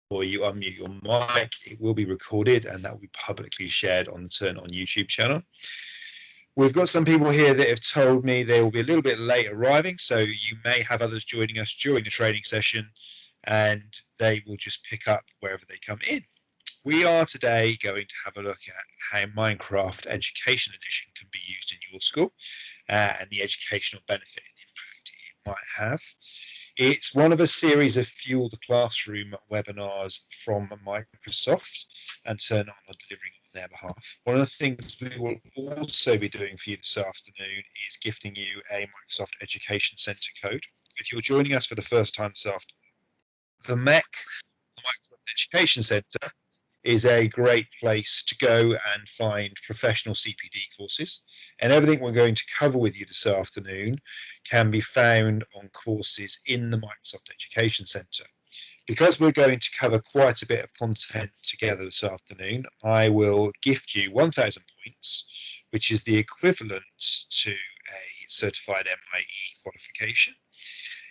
before you unmute your mic, it will be recorded and that will be publicly shared on the Turn On YouTube channel. We've got some people here that have told me they will be a little bit late arriving, so you may have others joining us during the training session and they will just pick up wherever they come in. We are today going to have a look at how Minecraft Education Edition can be used in your school and the educational benefit and impact it might have. It's one of a series of Fuel the Classroom webinars from Microsoft and Turn On are delivering on their behalf. One of the things we will also be doing for you this afternoon is gifting you a Microsoft Education Centre code. If you're joining us for the first time this afternoon, the MEC, the Microsoft Education Centre, is a great place to go and find professional CPD courses. And everything we're going to cover with you this afternoon can be found on courses in the Microsoft Education Centre. Because we're going to cover quite a bit of content together this afternoon, I will gift you 1,000 points, which is the equivalent to a certified MIE qualification.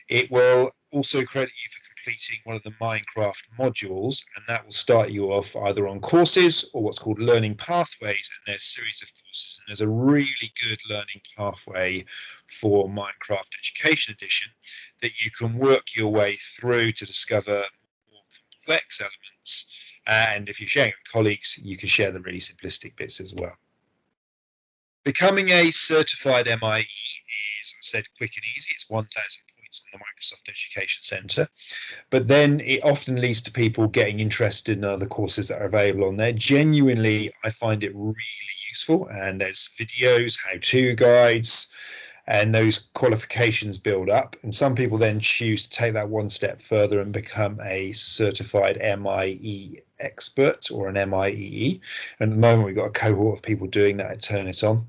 It will also credit you for completing one of the Minecraft modules, and that will start you off either on courses or what's called learning pathways, and there's a series of courses, and there's a really good learning pathway for Minecraft Education Edition that you can work your way through to discover more complex elements, and if you're sharing it with colleagues, you can share the really simplistic bits as well. Becoming a certified MIE is, as I said, quick and easy. It's 1,000 points on the Microsoft Education Centre, but then it often leads to people getting interested in other courses that are available on there. Genuinely, I find it really useful, and there's videos, how-to guides, and those qualifications build up, and some people then choose to take that one step further and become a certified MIE expert or an MIEE. And at the moment we've got a cohort of people doing that at Turn It On.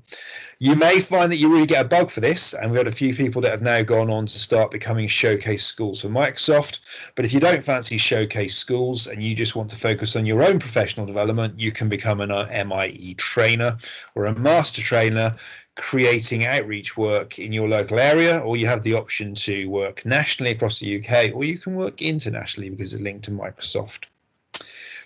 You may find that you really get a bug for this, and we've got a few people that have now gone on to start becoming showcase schools for Microsoft. But if you don't fancy showcase schools and you just want to focus on your own professional development, you can become an MIE trainer or a master trainer, creating outreach work in your local area, or you have the option to work nationally across the UK, or you can work internationally because it's linked to Microsoft.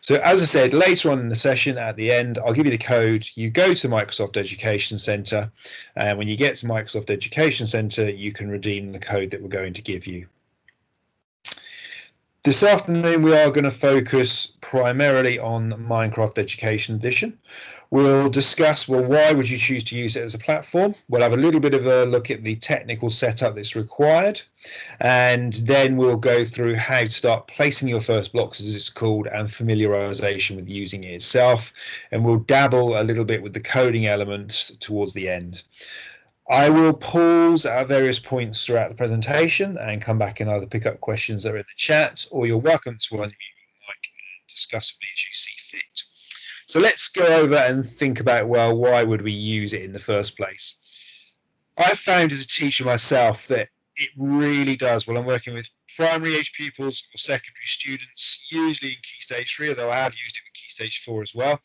So as I said, later on in the session at the end, I'll give you the code. You go to Microsoft Education Centre, and when you get to Microsoft Education Centre, you can redeem the code that we're going to give you. This afternoon, we are going to focus primarily on Minecraft Education Edition. We'll discuss, well, why would you choose to use it as a platform? We'll have a little bit of a look at the technical setup that's required, and then we'll go through how to start placing your first blocks, as it's called, and familiarization with using it itself. And we'll dabble a little bit with the coding elements towards the end. I will pause at various points throughout the presentation and come back and either pick up questions that are in the chat, or you're welcome to unmute your mic and discuss with me as you see fit. So let's go over and think about, well, why would we use it in the first place? I've found as a teacher myself that it really does, well, I'm working with primary age pupils or secondary students, usually in Key Stage 3, although I have used it with Key Stage 4 as well.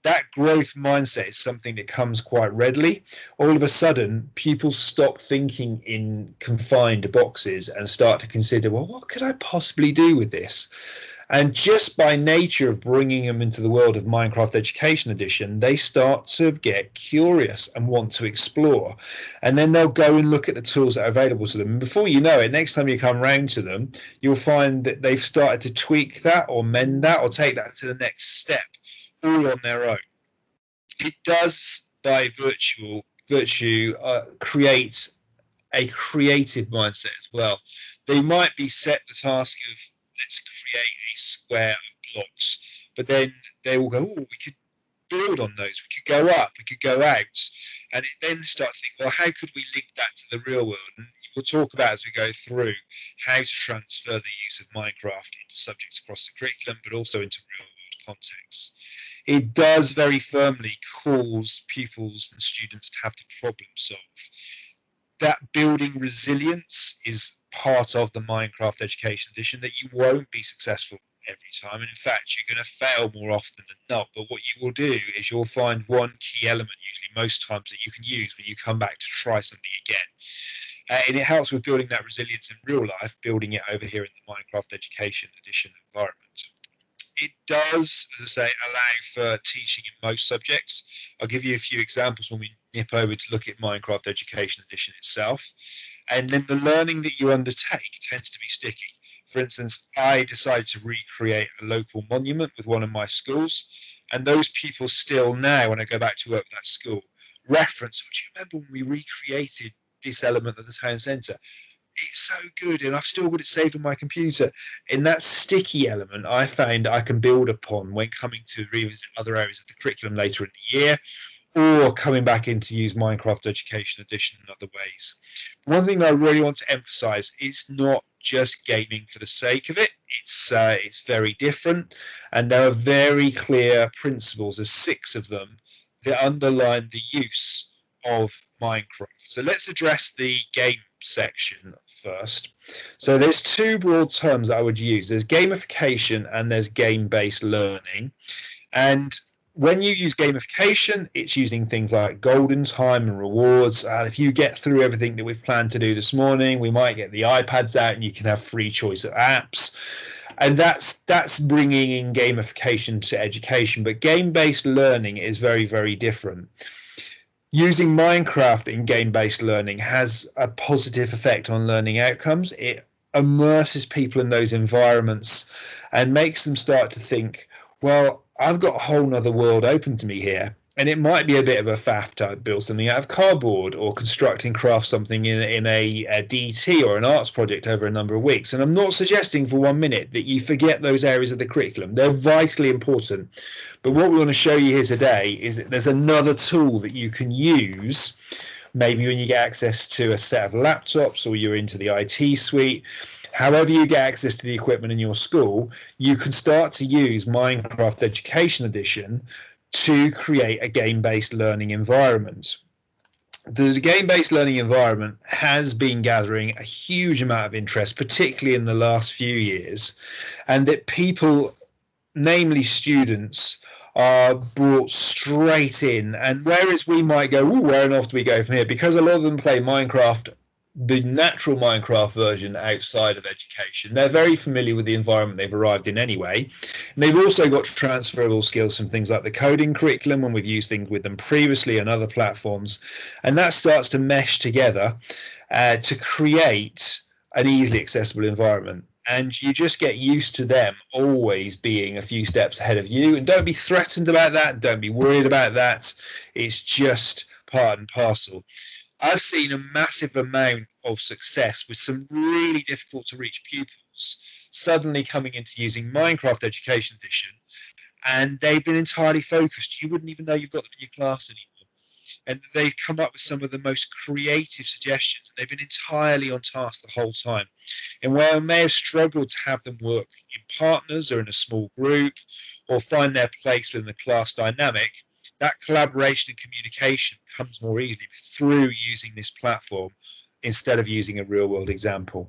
That growth mindset is something that comes quite readily. All of a sudden, people stop thinking in confined boxes and start to consider, well, what could I possibly do with this? And just by nature of bringing them into the world of Minecraft Education Edition, they start to get curious and want to explore. And then they'll go and look at the tools that are available to them. And before you know it, next time you come round to them, you'll find that they've started to tweak that or mend that or take that to the next step, all on their own. It does, by virtue, create a creative mindset as well. They might be set the task of, let's create a square of blocks, but then they will go, oh, we could build on those, we could go up, we could go out, and it then start thinking, well, how could we link that to the real world? And we'll talk about as we go through how to transfer the use of Minecraft into subjects across the curriculum, but also into real world contexts. It does very firmly cause pupils and students to have to problem solve. That building resilience is part of the Minecraft Education Edition, that you won't be successful every time, and in fact you're going to fail more often than not. But what you will do is you'll find one key element, usually most times, that you can use when you come back to try something again. And it helps with building that resilience in real life, building it over here in the Minecraft Education Edition environment. It does, as I say, allow for teaching in most subjects. I'll give you a few examples when we nip over to look at Minecraft Education Edition itself. And then the learning that you undertake tends to be sticky. For instance, I decided to recreate a local monument with one of my schools, and those people still now, when I go back to work with that school, reference, oh, do you remember when we recreated this element of the town centre? It's so good, and I've still got it saved on my computer. And that sticky element I find I can build upon when coming to revisit other areas of the curriculum later in the year, or coming back in to use Minecraft Education Edition in other ways. One thing I really want to emphasize is not just gaming for the sake of it. It's very different, and there are very clear principles, there's 6 of them, that underline the use of Minecraft. So let's address the game section first. So there's 2 broad terms I would use. There's gamification and there's game-based learning. And when you use gamification, it's using things like golden time and rewards. And if you get through everything that we've planned to do this morning, we might get the iPads out and you can have free choice of apps. And that's bringing in gamification to education. But game-based learning is very, very different. Using Minecraft in game-based learning has a positive effect on learning outcomes. It immerses people in those environments and makes them start to think, well, I've got a whole nother world open to me here. And it might be a bit of a faff to build something out of cardboard or construct and craft something in a DT or an arts project over a number of weeks. And I'm not suggesting for 1 minute that you forget those areas of the curriculum. They're vitally important. But what we want to show you here today is that there's another tool that you can use, maybe when you get access to a set of laptops or you're into the IT suite. However you get access to the equipment in your school, you can start to use Minecraft Education Edition to create a game-based learning environment. The game-based learning environment has been gathering a huge amount of interest, particularly in the last few years, and that people, namely students, are brought straight in. And whereas we might go, oh, where on earth do we go from here? Because a lot of them play Minecraft, the natural Minecraft version outside of education, they're very familiar with the environment they've arrived in anyway. And they've also got transferable skills from things like the coding curriculum, when we've used things with them previously on other platforms. And that starts to mesh together to create an easily accessible environment. And you just get used to them always being a few steps ahead of you. And don't be threatened about that. Don't be worried about that. It's just part and parcel. I've seen a massive amount of success with some really difficult to reach pupils suddenly coming into using Minecraft Education Edition, and they've been entirely focused. You wouldn't even know you've got them in your class anymore. And they've come up with some of the most creative suggestions. They've been entirely on task the whole time. And where I may have struggled to have them work in partners or in a small group or find their place within the class dynamic, that collaboration and communication comes more easily through using this platform instead of using a real world example.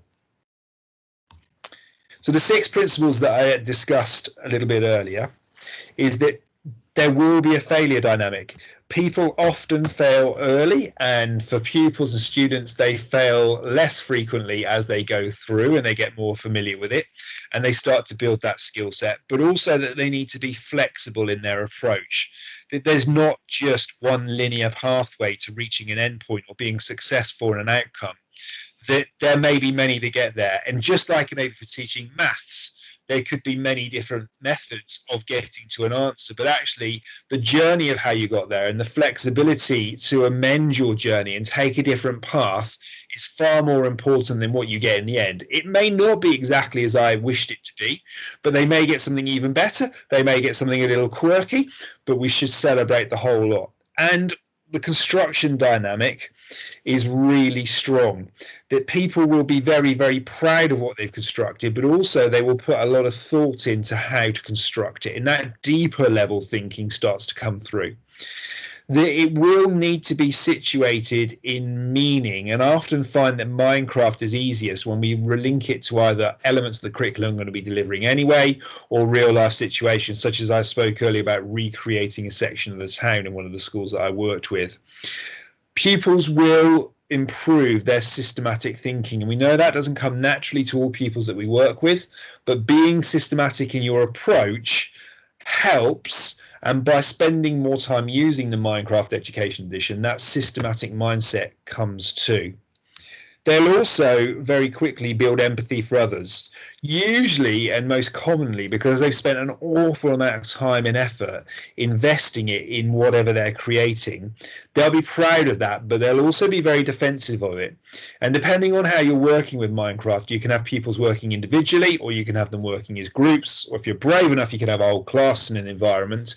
So the 6 principles that I had discussed a little bit earlier is that there will be a failure dynamic. People often fail early, and for pupils and students, they fail less frequently as they go through and they get more familiar with it and they start to build that skill set, but also that they need to be flexible in their approach. That there's not just one linear pathway to reaching an endpoint or being successful in an outcome. That there may be many to get there. And just like maybe for teaching maths, there could be many different methods of getting to an answer, but actually the journey of how you got there and the flexibility to amend your journey and take a different path is far more important than what you get in the end. It may not be exactly as I wished it to be, but they may get something even better. They may get something a little quirky, but we should celebrate the whole lot. And the construction dynamic is really strong, that people will be very, very proud of what they've constructed, but also they will put a lot of thought into how to construct it. And that deeper level thinking starts to come through. It will need to be situated in meaning, and I often find that Minecraft is easiest when we relink it to either elements of the curriculum I'm going to be delivering anyway, or real life situations, such as I spoke earlier about recreating a section of the town in one of the schools that I worked with. Pupils will improve their systematic thinking. And we know that doesn't come naturally to all pupils that we work with, but being systematic in your approach helps. And by spending more time using the Minecraft Education Edition, that systematic mindset comes too. They'll also very quickly build empathy for others, usually and most commonly because they've spent an awful amount of time and effort investing it in whatever they're creating. They'll be proud of that, but they'll also be very defensive of it. And depending on how you're working with Minecraft, you can have pupils working individually, or you can have them working as groups, or if you're brave enough, you can have a whole class in an environment.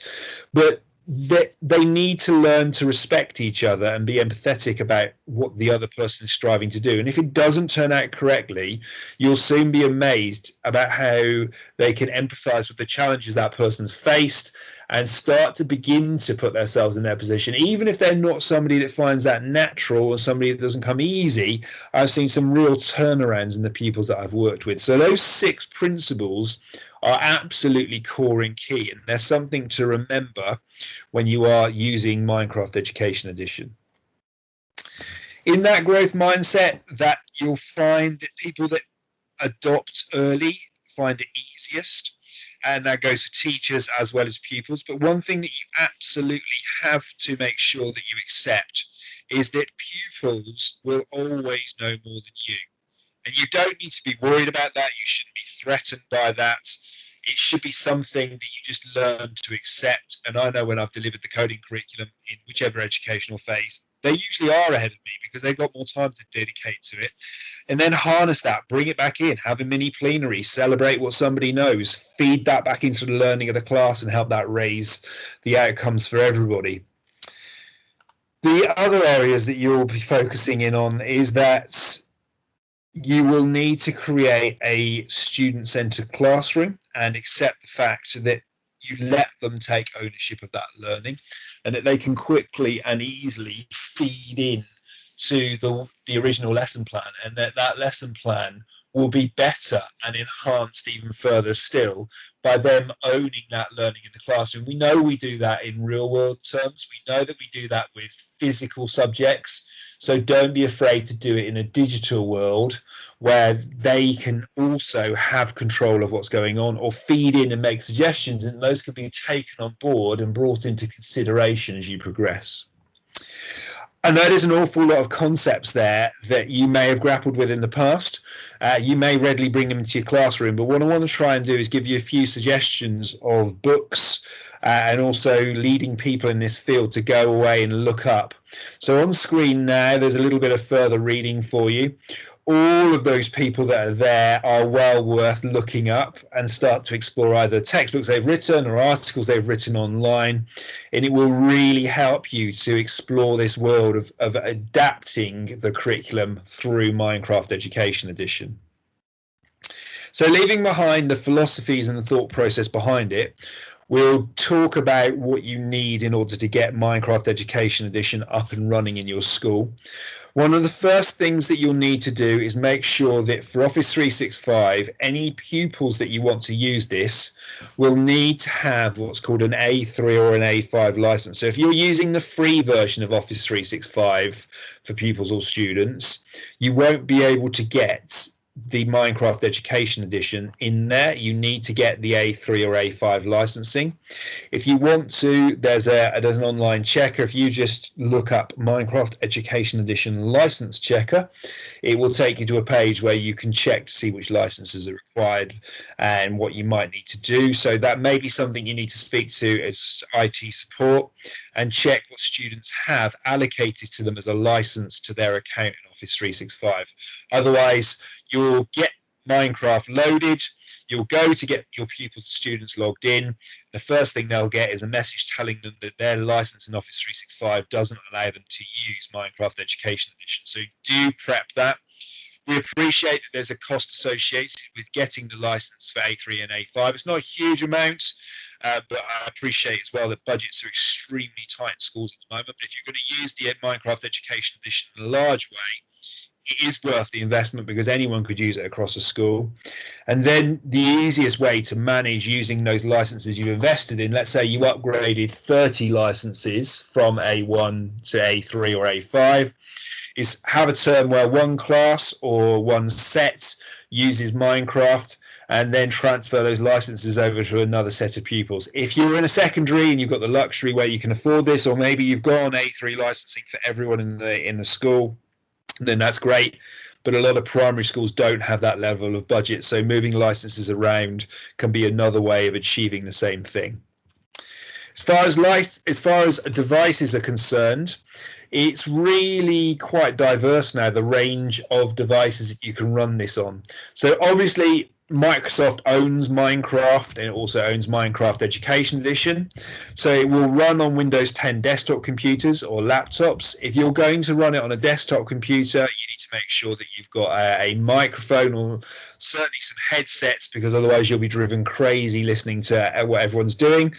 But they need to learn to respect each other and be empathetic about what the other person is striving to do. And if it doesn't turn out correctly, you'll soon be amazed about how they can empathize with the challenges that person's faced and start to begin to put themselves in their position, even if they're not somebody that finds that natural or somebody that doesn't come easy. I've seen some real turnarounds in the pupils that I've worked with. So those 6 principles are absolutely core and key, and there's something to remember when you are using Minecraft Education Edition. In that growth mindset, that you'll find that people that adopt early find it easiest, and that goes for teachers as well as pupils. But one thing that you absolutely have to make sure that you accept is that pupils will always know more than you. And you don't need to be worried about that. You shouldn't be threatened by that. It should be something that you just learn to accept. And I know when I've delivered the coding curriculum in whichever educational phase, they usually are ahead of me because they've got more time to dedicate to it. And then harness that, bring it back in, have a mini plenary, celebrate what somebody knows, feed that back into the learning of the class and help that raise the outcomes for everybody. The other areas that you'll be focusing in on is that you will need to create a student-centered classroom and accept the fact that you let them take ownership of that learning and that they can quickly and easily feed in to the original lesson plan, and that lesson plan will be better and enhanced even further still by them owning that learning in the classroom. We know we do that in real world terms. We know that we do that with physical subjects. So don't be afraid to do it in a digital world where they can also have control of what's going on or feed in and make suggestions, and those can be taken on board and brought into consideration as you progress. I know there's an awful lot of concepts there that you may have grappled with in the past. You may readily bring them into your classroom, but what I want to try and do is give you a few suggestions of books and also leading people in this field to go away and look up. So on screen now, there's a little bit of further reading for you. All of those people that are there are well worth looking up and start to explore either textbooks they've written or articles they've written online. And it will really help you to explore this world of adapting the curriculum through Minecraft Education Edition. So leaving behind the philosophies and the thought process behind it, we'll talk about what you need in order to get Minecraft Education Edition up and running in your school. One of the first things that you'll need to do is make sure that for Office 365, any pupils that you want to use this will need to have what's called an A3 or an A5 license. So if you're using the free version of Office 365 for pupils or students, you won't be able to get the Minecraft Education Edition in there. You need to get the A3 or A5 licensing. If you want to, there's an online checker. If you just look up Minecraft Education Edition license checker, it will take you to a page where you can check to see which licenses are required and what you might need to do. So that may be something you need to speak to as IT support and check what students have allocated to them as a license to their account in Office 365. Otherwise, you'll get Minecraft loaded, you'll go to get your pupils, students logged in. The first thing they'll get is a message telling them that their license in Office 365 doesn't allow them to use Minecraft Education Edition. So do prep that. We appreciate that there's a cost associated with getting the license for A3 and A5. It's not a huge amount, but I appreciate as well that budgets are extremely tight in schools at the moment. But if you're going to use the Minecraft Education Edition in a large way, it is worth the investment because anyone could use it across a school. And then the easiest way to manage using those licenses you've invested in, let's say you upgraded 30 licenses from A1 to A3 or A5, is have a term where one class or one set uses Minecraft and then transfer those licenses over to another set of pupils. If you're in a secondary and you've got the luxury where you can afford this, or maybe you've got an A3 licensing for everyone in the school, then that's great. But a lot of primary schools don't have that level of budget, so moving licenses around can be another way of achieving the same thing. As far as devices are concerned, it's really quite diverse now, the range of devices that you can run this on. So obviously Microsoft owns Minecraft, and it also owns Minecraft Education Edition. So it will run on Windows 10 desktop computers or laptops. If you're going to run it on a desktop computer, you need to make sure that you've got a microphone or certainly some headsets, because otherwise you'll be driven crazy listening to what everyone's doing.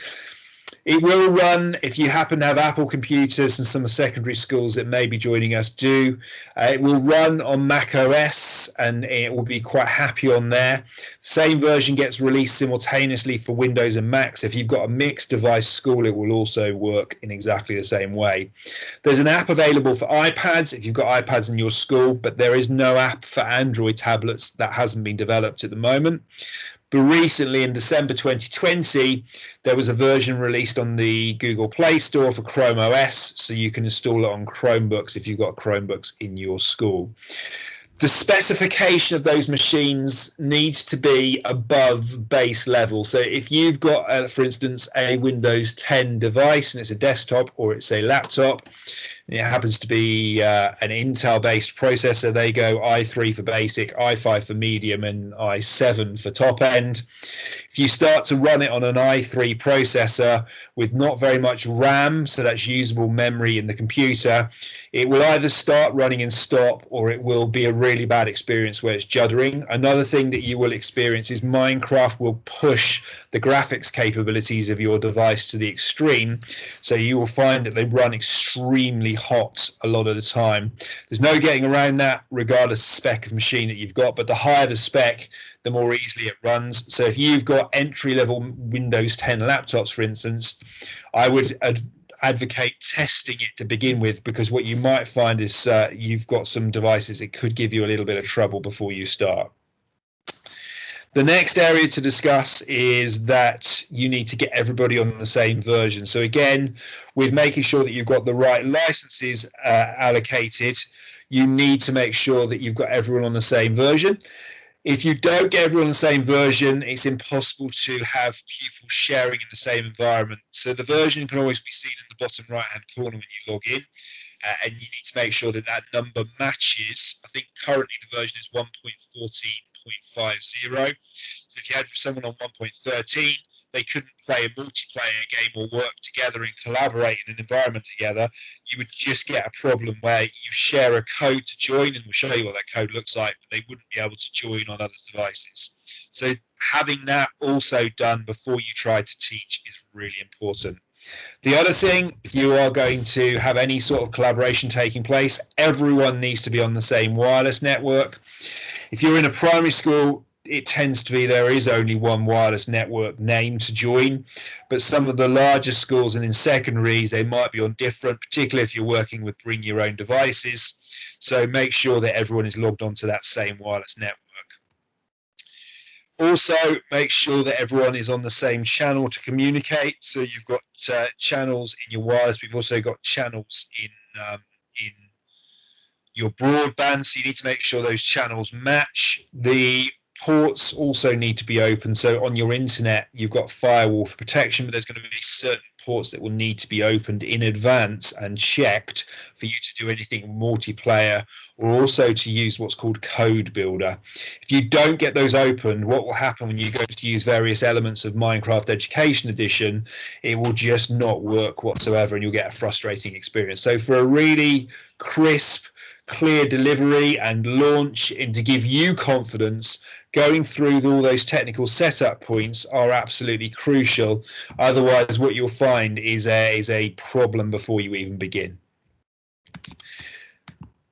It will run, if you happen to have Apple computers, and some of the secondary schools that may be joining us do, it will run on Mac OS and it will be quite happy on there. Same version gets released simultaneously for Windows and Macs. If you've got a mixed device school, it will also work in exactly the same way. There's an app available for iPads if you've got iPads in your school, but there is no app for Android tablets. That hasn't been developed at the moment. But recently, in December 2020, there was a version released on the Google Play Store for Chrome OS, so you can install it on Chromebooks if you've got Chromebooks in your school. The specification of those machines needs to be above base level. So if you've got, for instance, a Windows 10 device and it's a desktop or it's a laptop, it happens to be an Intel-based processor, they go i3 for basic, i5 for medium, and i7 for top end. If you start to run it on an i3 processor with not very much RAM, so that's usable memory in the computer, it will either start running and stop, or it will be a really bad experience where it's juddering. Another thing that you will experience is Minecraft will push the graphics capabilities of your device to the extreme, so you will find that they run extremely hot a lot of the time. There's no getting around that regardless of spec of machine that you've got, but the higher the spec, the more easily it runs. So if you've got entry-level Windows 10 laptops, for instance, I would advocate testing it to begin with, because what you might find is you've got some devices it could give you a little bit of trouble before you start. The next area to discuss is that you need to get everybody on the same version. So again, with making sure that you've got the right licenses allocated, you need to make sure that you've got everyone on the same version. If you don't get everyone on the same version, it's impossible to have people sharing in the same environment. So the version can always be seen in the bottom right-hand corner when you log in, and you need to make sure that that number matches. I think currently the version is 1.14.50. So if you had someone on 1.13, they couldn't play a multiplayer game or work together and collaborate in an environment together. You would just get a problem where you share a code to join, and we'll show you what that code looks like, but they wouldn't be able to join on other devices. So having that also done before you try to teach is really important. The other thing, if you are going to have any sort of collaboration taking place, everyone needs to be on the same wireless network. If you're in a primary school, it tends to be there is only one wireless network name to join, but some of the larger schools and in secondaries, they might be on different, particularly if you're working with bring your own devices. So make sure that everyone is logged onto that same wireless network. Also, make sure that everyone is on the same channel to communicate. So you've got channels in your wireless, but you've also got channels in your broadband. So you need to make sure those channels match. The ports also need to be open. So on your internet, you've got firewall for protection, but there's going to be certain ports that will need to be opened in advance and checked for you to do anything multiplayer, or also to use what's called Code Builder. If you don't get those opened, what will happen when you go to use various elements of Minecraft Education Edition, it will just not work whatsoever, and you'll get a frustrating experience. So for a really crisp, clear delivery and launch, and to give you confidence, going through all those technical setup points are absolutely crucial. Otherwise, what you'll find is a problem before you even begin.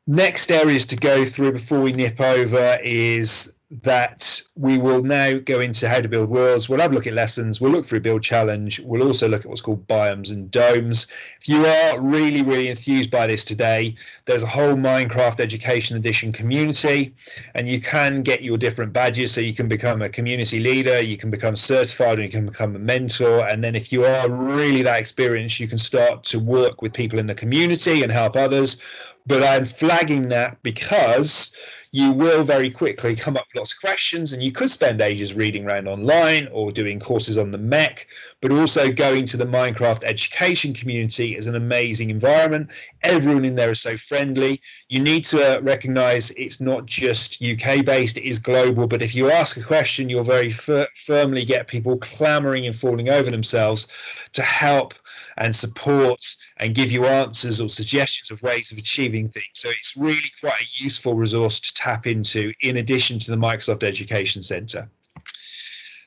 Next areas to go through before we nip over is that we will now go into how to build worlds. We'll have a look at lessons. We'll look through build challenge. We'll also look at what's called biomes and domes. If you are really, really enthused by this today, there's a whole Minecraft Education Edition community, and you can get your different badges. So you can become a community leader, you can become certified, and you can become a mentor. And then if you are really that experienced, you can start to work with people in the community and help others. But I'm flagging that because you will very quickly come up with lots of questions, and you could spend ages reading around online or doing courses on the mech, but also going to the Minecraft education community is an amazing environment. Everyone in there is so friendly. You need to recognize it's not just UK based, it is global, but if you ask a question, you'll very firmly get people clamoring and falling over themselves to help and support and give you answers or suggestions of ways of achieving things. So it's really quite a useful resource to tap into in addition to the Microsoft Education Center.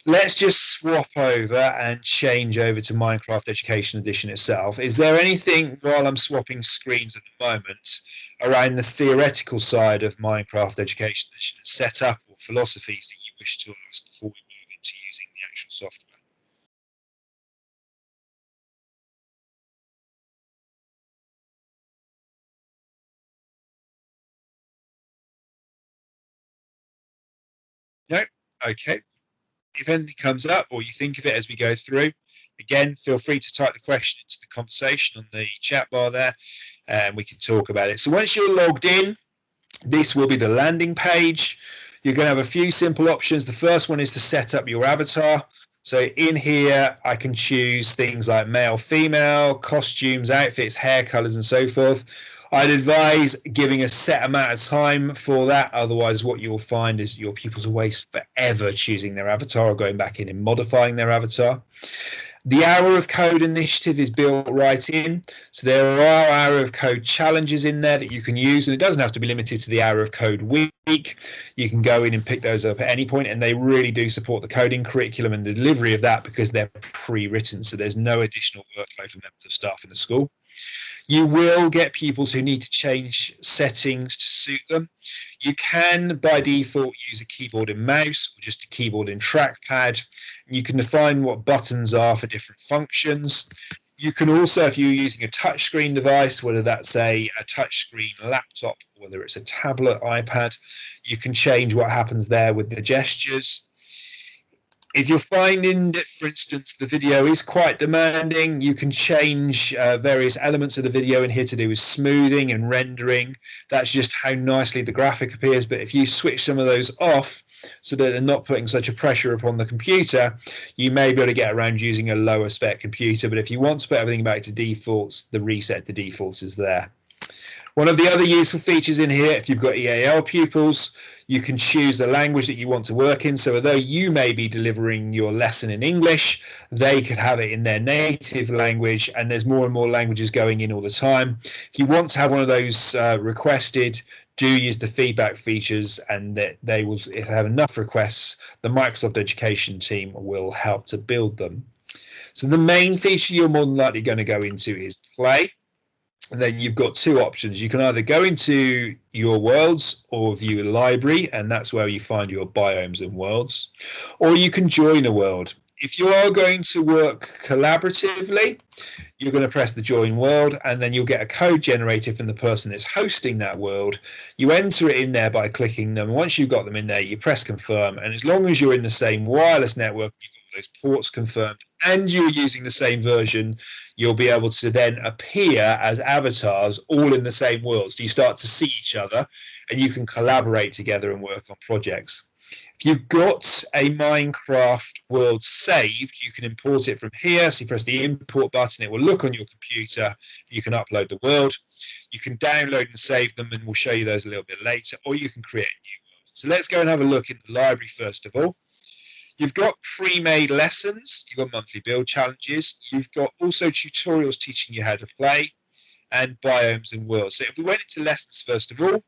Let's just swap over and change over to Minecraft Education Edition itself. Is there anything, while I'm swapping screens at the moment, around the theoretical side of Minecraft Education Edition setup or philosophies that you wish to ask before we move into using the actual software? No? Okay. If anything comes up or you think of it as we go through, again, feel free to type the question into the conversation on the chat bar there, and we can talk about it. So once you're logged in, this will be the landing page. You're going to have a few simple options. The first one is to set up your avatar. So in here, I can choose things like male, female, costumes, outfits, hair colors, and so forth. I'd advise giving a set amount of time for that. Otherwise, what you'll find is your pupils will waste forever choosing their avatar or going back in and modifying their avatar. The Hour of Code initiative is built right in. So there are Hour of Code challenges in there that you can use, and it doesn't have to be limited to the Hour of Code week. You can go in and pick those up at any point, and they really do support the coding curriculum and the delivery of that because they're pre-written. So there's no additional workload for members of staff in the school. You will get pupils who need to change settings to suit them. You can, by default, use a keyboard and mouse or just a keyboard and trackpad. You can define what buttons are for different functions. You can also, if you're using a touchscreen device, whether that's a touchscreen laptop, whether it's a tablet, iPad, you can change what happens there with the gestures. If you're finding that, for instance, the video is quite demanding, you can change various elements of the video in here to do with smoothing and rendering. That's just how nicely the graphic appears. But if you switch some of those off so that they're not putting such a pressure upon the computer, you may be able to get around using a lower spec computer. But if you want to put everything back to defaults, the reset to defaults is there. One of the other useful features in here, if you've got EAL pupils, you can choose the language that you want to work in. So although you may be delivering your lesson in English, they could have it in their native language, and there's more and more languages going in all the time. If you want to have one of those requested, do use the feedback features, and that they will, if they have enough requests, the Microsoft Education team will help to build them. So the main feature you're more than likely going to go into is play. And then you've got two options. You can either go into your worlds or view a library, and that's where you find your biomes and worlds, or you can join a world. If you are going to work collaboratively, you're going to press the join world, and then you'll get a code generated from the person that's hosting that world. You enter it in there by clicking them. Once you've got them in there, you press confirm, and as long as you're in the same wireless network, you've got those ports confirmed, and you're using the same version, you'll be able to then appear as avatars all in the same world. So you start to see each other, and you can collaborate together and work on projects. If you've got a Minecraft world saved, you can import it from here. So you press the import button, it will look on your computer. You can upload the world. You can download and save them, and we'll show you those a little bit later, or you can create a new world. So let's go and have a look in the library first of all. You've got pre-made lessons, you've got monthly build challenges, you've got also tutorials teaching you how to play, and biomes and worlds. So if we went into lessons first of all,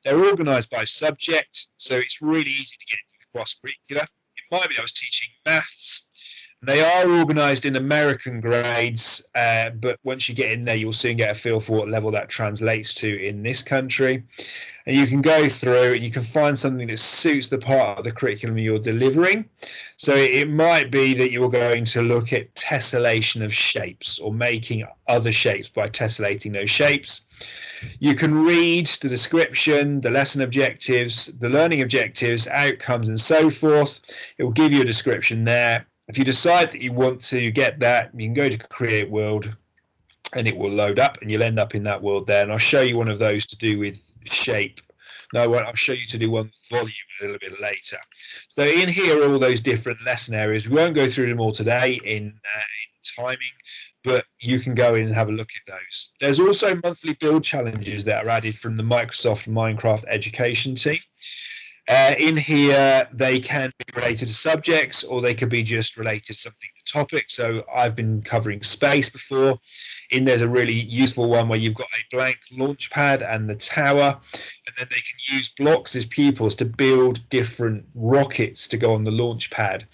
they're organised by subject, so it's really easy to get into the cross-curricular. It might be I was teaching maths, They are organised in American grades, but once you get in there, you'll soon get a feel for what level that translates to in this country. And you can go through and you can find something that suits the part of the curriculum you're delivering. So it might be that you're going to look at tessellation of shapes or making other shapes by tessellating those shapes. You can read the description, the lesson objectives, the learning objectives, outcomes, and so forth. It will give you a description there. If you decide that you want to get that, you can go to Create World and it will load up and you'll end up in that world there. And I'll show you one of those to do with shape. No, I'll show you to do one with volume a little bit later. So in here are all those different lesson areas. We won't go through them all today in timing, but you can go in and have a look at those. There's also monthly build challenges that are added from the Microsoft Minecraft education team. In here, they can be related to subjects or they could be just related to something, the topic. So I've been covering space before. In there's a really useful one where you've got a blank launch pad and the tower, and then they can use blocks as pupils to build different rockets to go on the launch pad.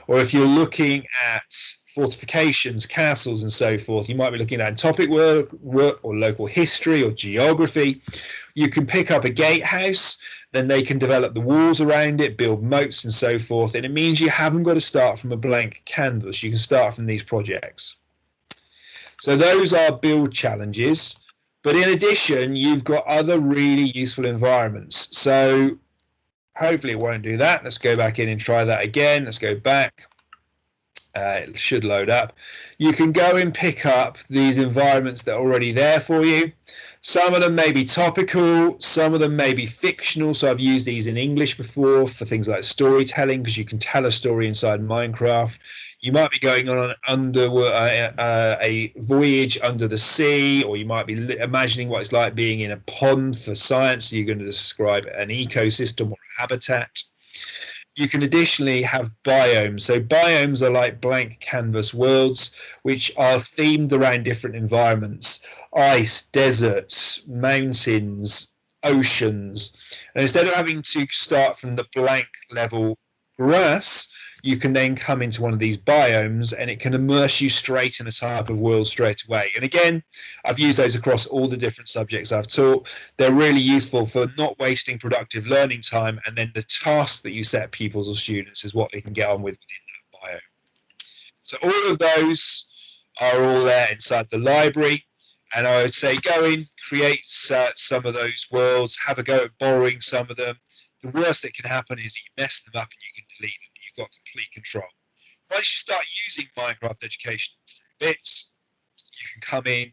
Or if you're looking at fortifications, castles, and so forth, you might be looking at topic work or local history or geography. You can pick up a gatehouse, then they can develop the walls around it, build moats and so forth. And it means you haven't got to start from a blank canvas. You can start from these projects. So those are build challenges. But in addition, you've got other really useful environments. So hopefully it won't do that. Let's go back in and try that again. Let's go back. It should load up. You can go and pick up these environments that are already there for you. Some of them may be topical, some of them may be fictional. So I've used these in English before for things like storytelling, because you can tell a story inside Minecraft. You might be going on a voyage under the sea, or you might be imagining what it's like being in a pond for science. So you're going to describe an ecosystem or a habitat. You can additionally have biomes. So biomes are like blank canvas worlds, which are themed around different environments: ice, deserts, mountains, oceans. And instead of having to start from the blank level grass, you can then come into one of these biomes and it can immerse you straight in a type of world straight away. And again, I've used those across all the different subjects I've taught. They're really useful for not wasting productive learning time, and then the task that you set pupils or students is what they can get on with within that biome. So all of those are all there inside the library. And I would say go in, create some of those worlds, have a go at borrowing some of them. The worst that can happen is you mess them up and you can delete them. You've got complete control. Once you start using Minecraft Education for a bit, you can come in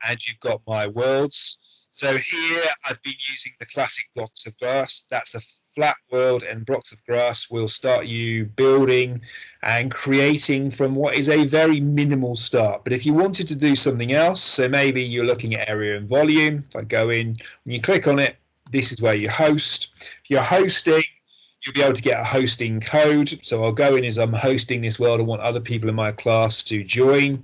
and you've got my worlds. So here I've been using the classic blocks of grass. That's a flat world, and blocks of grass will start you building and creating from what is a very minimal start. But if you wanted to do something else, so maybe you're looking at area and volume. If I go in and you click on it, this is where you host. If you're hosting, you'll be able to get a hosting code. So I'll go in as I'm hosting this world. I want other people in my class to join.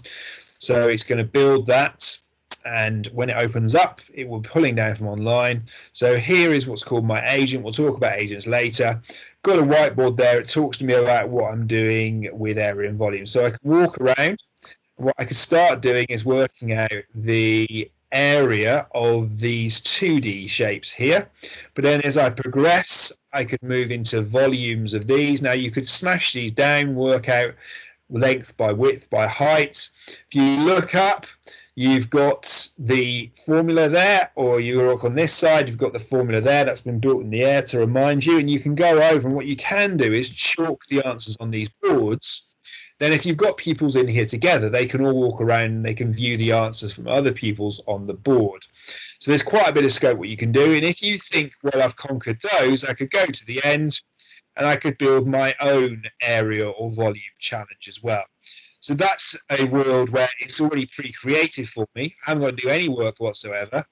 So it's going to build that. And when it opens up, it will be pulling down from online. So here is what's called my agent. We'll talk about agents later. Got a whiteboard there. It talks to me about what I'm doing with area and volume. So I can walk around. What I could start doing is working out the area of these 2D shapes here. But then as I progress, I could move into volumes of these. Now you could smash these down, work out length by width by height. If you look up, you've got the formula there, or you look on this side, you've got the formula there that's been built in the air to remind you, and you can go over, and what you can do is chalk the answers on these boards. Then if you've got pupils in here together, they can all walk around and they can view the answers from other pupils on the board. So there's quite a bit of scope what you can do. And if you think, well, I've conquered those, I could go to the end and I could build my own area or volume challenge as well. So that's a world where it's already pre-created for me. I haven't got to do any work whatsoever.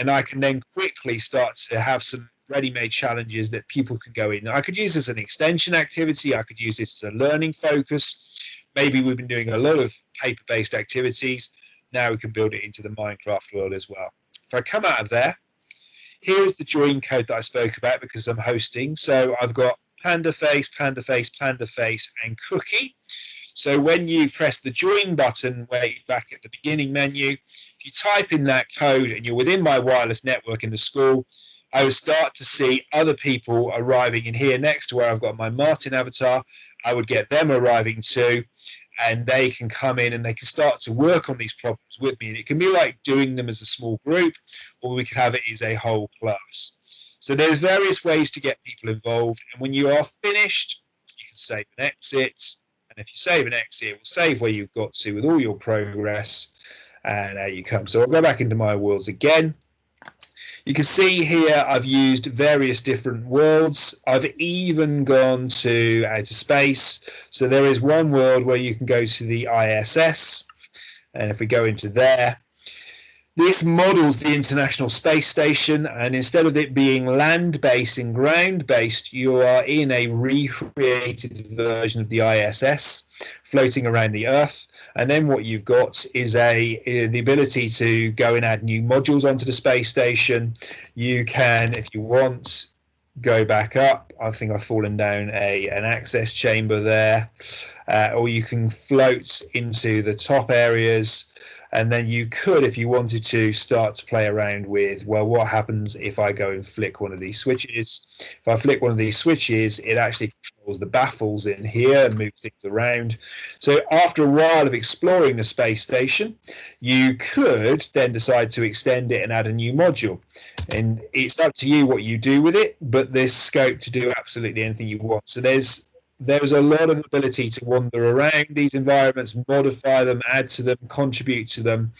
And I can then quickly start to have some ready-made challenges that people can go in. I could use this as an extension activity. I could use this as a learning focus. Maybe we've been doing a lot of paper-based activities. Now we can build it into the Minecraft world as well. If I come out of there, here's the join code that I spoke about because I'm hosting. So I've got panda face, panda face, panda face, and cookie. So when you press the join button way back at the beginning menu, if you type in that code and you're within my wireless network in the school, I would start to see other people arriving in here next to where I've got my Martin avatar. I would get them arriving too, and they can come in and they can start to work on these problems with me. And it can be like doing them as a small group, or we could have it as a whole class. So there's various ways to get people involved. And when you are finished, you can save and exit. And if you save and exit, it will save where you've got to with all your progress. And there you come. So I'll go back into my worlds again. You can see here I've used various different worlds. I've even gone to outer space. So there is one world where you can go to the ISS. And if we go into there, this models the International Space Station, and instead of it being land-based and ground-based, you are in a recreated version of the ISS floating around the Earth. And then what you've got is the ability to go and add new modules onto the space station. You can, if you want, go back up. I think I've fallen down an access chamber there. Or you can float into the top areas. And then you could, if you wanted to, start to play around with, well, what happens if I go and flick one of these switches? If I flick one of these switches, it actually controls the baffles in here and moves things around. So after a while of exploring the space station, you could then decide to extend it and add a new module. And it's up to you what you do with it, but there's scope to do absolutely anything you want. So there's a lot of ability to wander around these environments, modify them, add to them, contribute to them.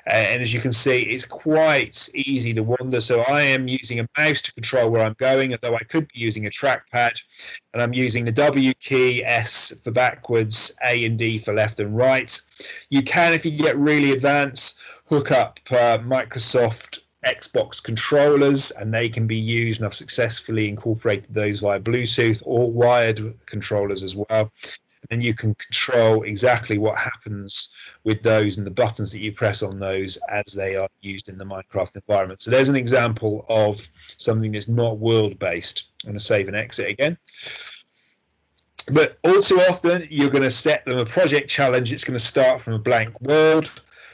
And as you can see, it's quite easy to wander. So I am using a mouse to control where I'm going, although I could be using a trackpad. And I'm using the W key, S for backwards, A and D for left and right. You can, if you get really advanced, hook up Microsoft Xbox controllers, and they can be used, and I've successfully incorporated those via Bluetooth or wired controllers as well. And you can control exactly what happens with those and the buttons that you press on those as they are used in the Minecraft environment. So there's an example of something that's not world-based. I'm going to save and exit again. But all too often, you're going to set them a project challenge. It's going to start from a blank world.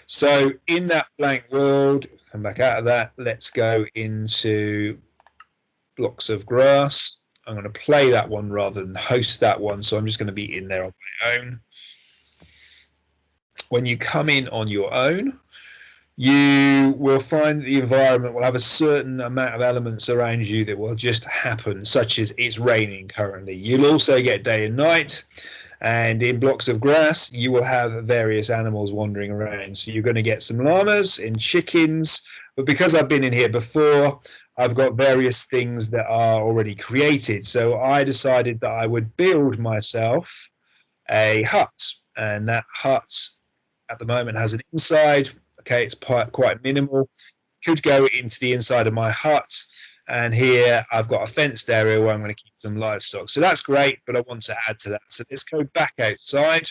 So in that blank world, come back out of that, let's go into blocks of grass. I'm going to play that one rather than host that one, so I'm just going to be in there on my own. When you come in on your own, you will find that the environment will have a certain amount of elements around you that will just happen, such as it's raining currently. You'll also get day and night. And in blocks of grass, you will have various animals wandering around. So you're going to get some llamas and chickens. But because I've been in here before, I've got various things that are already created. So I decided that I would build myself a hut. And that hut at the moment has an inside. Okay, it's quite minimal. Could go into the inside of my hut. And here I've got a fenced area where I'm going to keep some livestock. So that's great, but I want to add to that. So let's go back outside.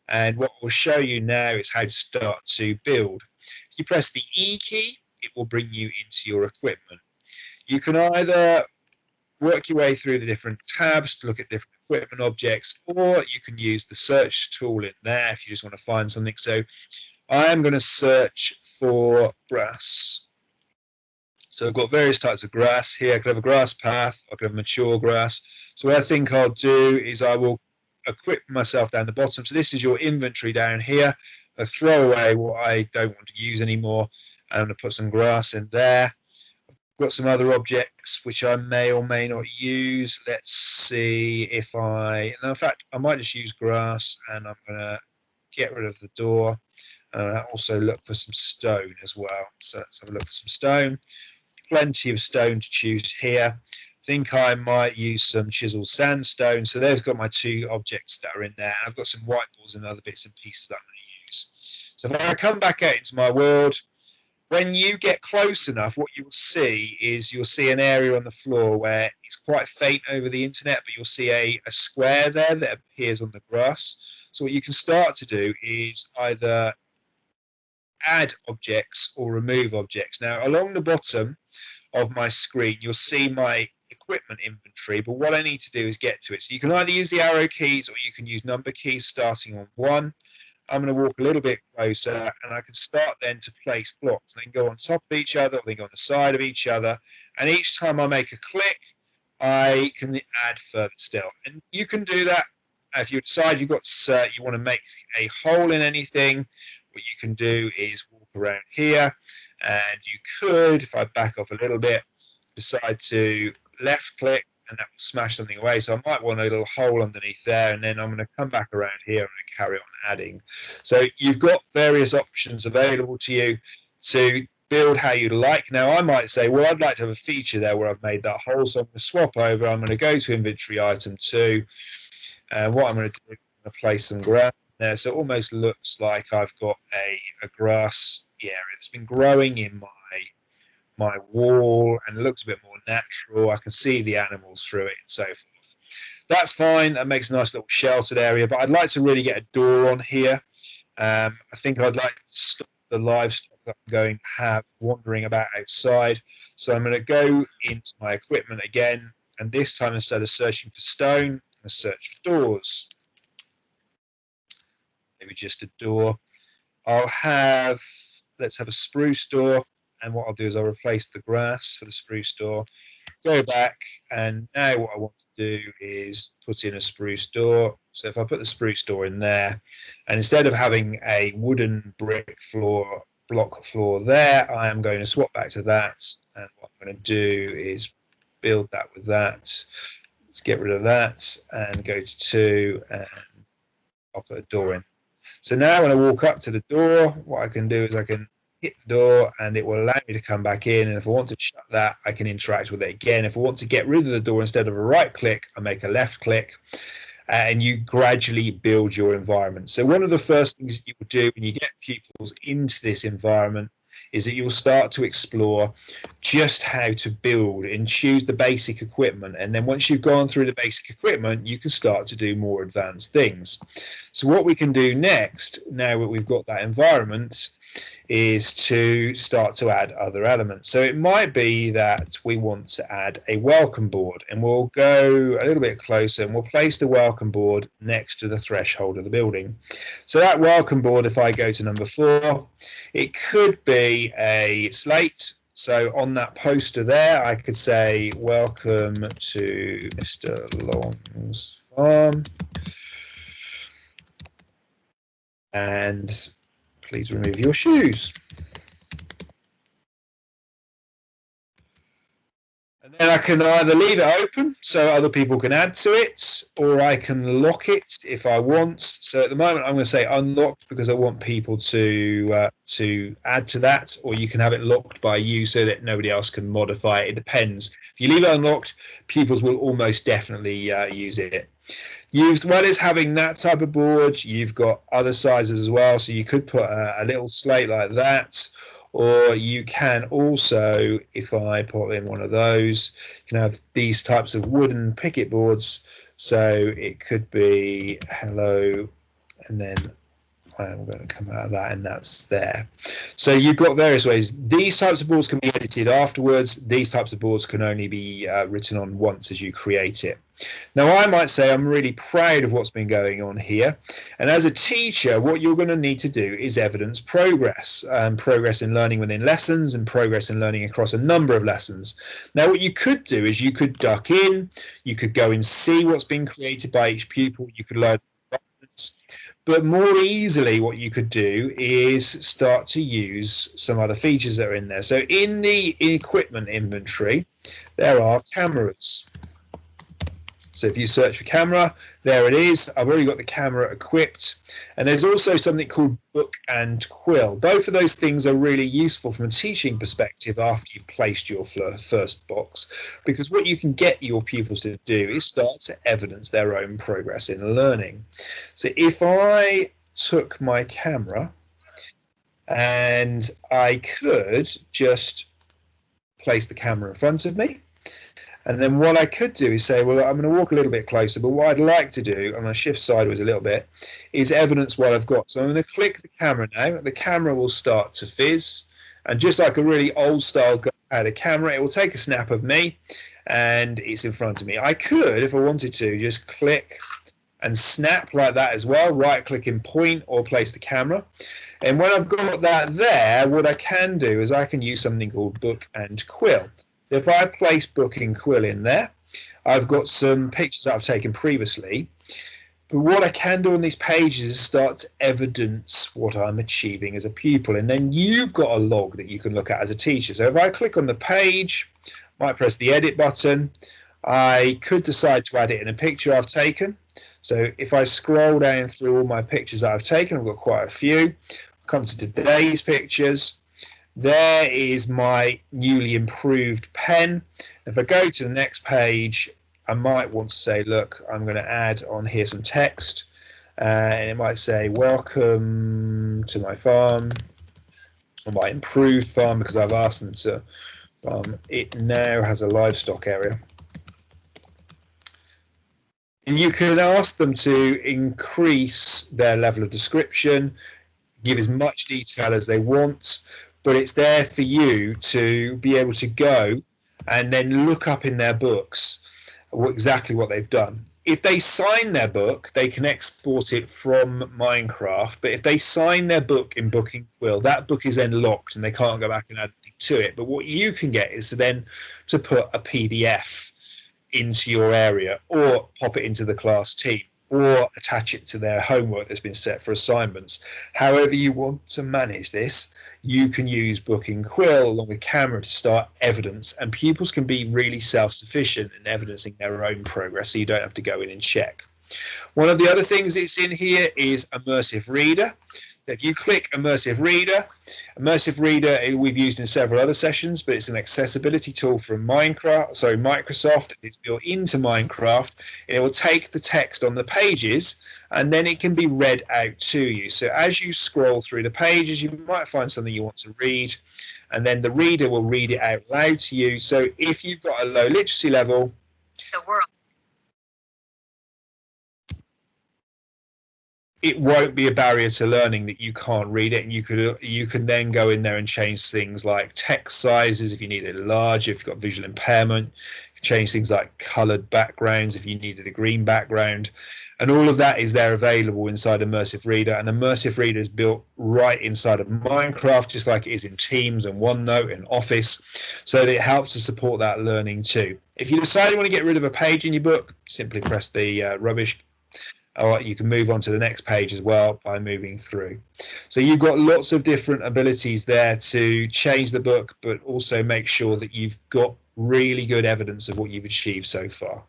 And what we'll show you now is how to start to build. If you press the E key, it will bring you into your equipment. You can either work your way through the different tabs to look at different equipment objects, or you can use the search tool in there if you just want to find something. So I am going to search for grass. So I've got various types of grass here. I could have a grass path, I could have mature grass. So what I think I'll do is I will equip myself down the bottom. So this is your inventory down here. I throw away what I don't want to use anymore. I'm going to put some grass in there. I've got some other objects which I may or may not use. Let's see if no, in fact, I might just use grass, and I'm going to get rid of the door. And I'll also look for some stone as well. So let's have a look for some stone. Plenty of stone to choose here. I think I might use some chiseled sandstone. So there's got my two objects that are in there. I've got some white balls and other bits and pieces that I'm going to use. So if I come back out into my world, when you get close enough, what you'll see is you'll see an area on the floor where it's quite faint over the internet, but you'll see a square there that appears on the grass. So what you can start to do is either add objects or remove objects. Now, along the bottom of my screen, you'll see my equipment inventory, but what I need to do is get to it. So you can either use the arrow keys or you can use number keys starting on 1. I'm going to walk a little bit closer, and I can start then to place blocks. They can go on top of each other, or they can go on the side of each other. And each time I make a click, I can add further still. And you can do that if you decide you want to make a hole in anything. What you can do is walk around here, and you could, if I back off a little bit, decide to left click, and that will smash something away. So I might want a little hole underneath there, and then I'm going to come back around here and carry on adding. So you've got various options available to you to build how you like. Now I might say, well, I'd like to have a feature there where I've made that hole, so I'm going to swap over. I'm going to go to inventory item 2, and what I'm going to do is I'm going to place some grass there, so it almost looks like I've got a grass area that's been growing in my wall, and it looks a bit more natural. I can see the animals through it and so forth. That's fine. That makes a nice little sheltered area, but I'd like to really get a door on here. I think I'd like to stop the livestock that I'm going to have wandering about outside. So I'm going to go into my equipment again, and this time instead of searching for stone, I'm going to search for doors. Maybe just a door. Let's have a spruce door. And what I'll do is I'll replace the grass for the spruce door, go back, and now what I want to do is put in a spruce door. So if I put the spruce door in there, and instead of having a wooden brick block floor there, I am going to swap back to that. And what I'm going to do is build that with that. Let's get rid of that and go to 2, and I'll put a door in. So now when I walk up to the door, what I can do is I can hit the door, and it will allow me to come back in. And if I want to shut that, I can interact with it again. If I want to get rid of the door, instead of a right click, I make a left click, and you gradually build your environment. So one of the first things you will do when you get pupils into this environment is that you'll start to explore just how to build and choose the basic equipment. And then once you've gone through the basic equipment, you can start to do more advanced things. So what we can do next, now that we've got that environment, is to start to add other elements. So it might be that we want to add a welcome board, and we'll go a little bit closer and we'll place the welcome board next to the threshold of the building. So that welcome board, if I go to number 4, it could be a slate. So on that poster there, I could say, welcome to Mr. Long's farm. And please remove your shoes. And then I can either leave it open so other people can add to it, or I can lock it if I want. So at the moment, I'm going to say unlocked because I want people to add to that, or you can have it locked by you so that nobody else can modify it. It depends. If you leave it unlocked, pupils will almost definitely use it. As well as having that type of board, you've got other sizes as well. So you could put a little slate like that, or you can also, if I put in one of those, you can have these types of wooden picket boards. So it could be hello, and then I'm going to come out of that, and that's there. So you've got various ways. These types of boards can be edited afterwards. These types of boards can only be written on once as you create it. Now, I might say I'm really proud of what's been going on here. And as a teacher, what you're going to need to do is evidence progress, progress in learning within lessons and progress in learning across a number of lessons. Now, what you could do is you could duck in, you could go and see what's been created by each pupil, you could learn. But more easily, what you could do is start to use some other features that are in there. So in the equipment inventory, there are cameras. So if you search for camera, there it is. I've already got the camera equipped. And there's also something called book and quill. Both of those things are really useful from a teaching perspective after you've placed your first box, because what you can get your pupils to do is start to evidence their own progress in learning. So if I took my camera and I could just place the camera in front of me, and then what I could do is say, well, I'm going to walk a little bit closer, but what I'd like to do, I'm going to shift sideways a little bit, is evidence what I've got. So I'm going to click the camera now. The camera will start to fizz. And just like a really old style camera, it will take a snap of me. and it's in front of me. I could, if I wanted to, just click and snap like that as well, right click and point or place the camera. And when I've got that there, what I can do is I can use something called Book and Quill. If I place Book and Quill in there, I've got some pictures that I've taken previously. But what I can do on these pages is start to evidence what I'm achieving as a pupil. And then you've got a log that you can look at as a teacher. So if I click on the page, I might press the edit button, I could decide to add it in a picture I've taken. So if I scroll down through all my pictures that I've taken, I've got quite a few. Come to today's pictures. There is my newly improved pen. If I go to the next page, I might want to say, look, I'm going to add on here some text. And it might say, welcome to my farm, or my improved farm, because I've asked them to. It now has a livestock area. And you can ask them to increase their level of description, give as much detail as they want, but it's there for you to be able to go and then look up in their books exactly what they've done. If they sign their book, they can export it from Minecraft, but if they sign their book in Book and Quill, that book is then locked and they can't go back and add anything to it. But what you can get is to put a PDF into your area, or pop it into the class team, or attach it to their homework that's been set for assignments. However you want to manage this, you can use Book and Quill along with Camera to start evidence, and pupils can be really self-sufficient in evidencing their own progress, so you don't have to go in and check. One of the other things that's in here is Immersive Reader. If you click Immersive Reader we've used in several other sessions, but it's an accessibility tool from Microsoft. It's built into Minecraft, and it will take the text on the pages and then it can be read out to you. So as you scroll through the pages, you might find something you want to read, and then the reader will read it out loud to you. So if you've got a low literacy level, the world, it won't be a barrier to learning that you can't read it, and you can then go in there and change things like text sizes if you need it large, if you've got visual impairment. You can change things like colored backgrounds if you needed a green background, and all of that is there available inside Immersive Reader. And Immersive Reader is built right inside of Minecraft, just like it is in Teams and OneNote and Office, so that it helps to support that learning too. If you decide you want to get rid of a page in your book, simply press the rubbish, or you can move on to the next page as well by moving through. So you've got lots of different abilities there to change the book, but also make sure that you've got really good evidence of what you've achieved so far.